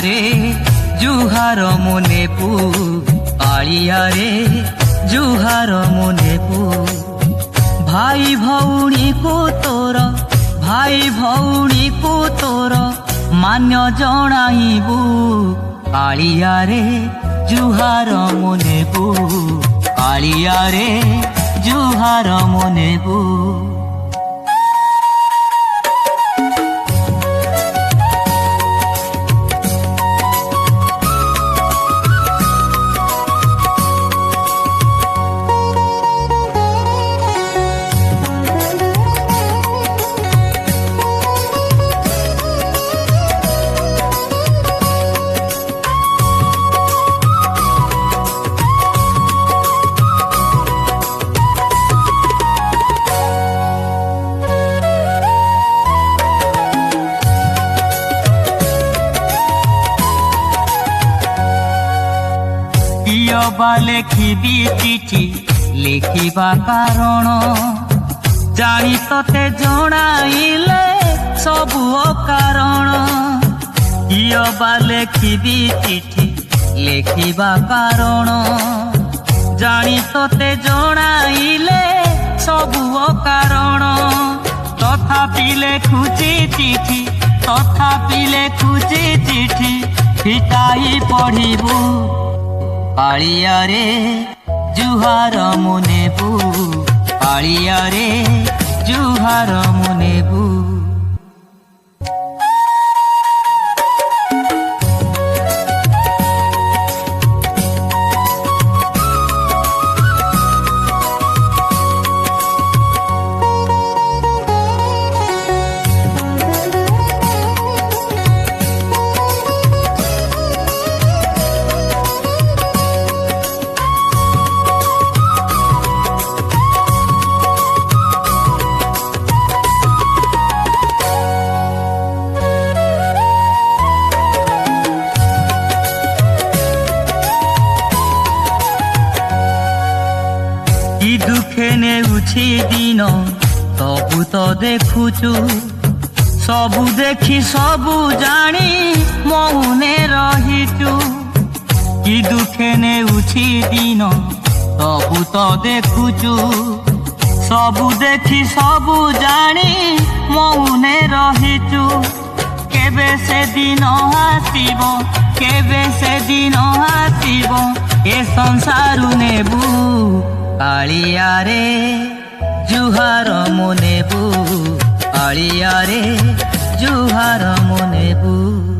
रे जुहार मोने पू कालिया रे जुहार मोने पू भाई भौणी को तोर भाई भौणी को तोर मान्य जणाइबू कालिया रे जुहार मोने पू कालिया रे जुहार मोने पू लेखिबी चिठी लिखिबा कारण जानी तोते जणाइले सबु कारण कियबा लेखिबी चिठी लिखिबा कारण जानी तोते जणाइले सबु कारण तथापि लेखुची चिठी तथापि लेखुची चिठी फिटाई पढ़िबू कालिया रे जुहार मोने पू कालिया रे जुहार मोने पू दुखे नेउछि दिन सबु तो देखुचु सबु देखी सबु जानी मौने रहिचु कि दुखे नेउछि दिन सबु तो देखुचु सबु देखी सबु जानी मौने रहिचु केबे से दिन आसीबो केबे से दिन आसीबो ए संसारु नेबू कालिया रे जुहार मोने पू कालिया रे जुहार मोने पू।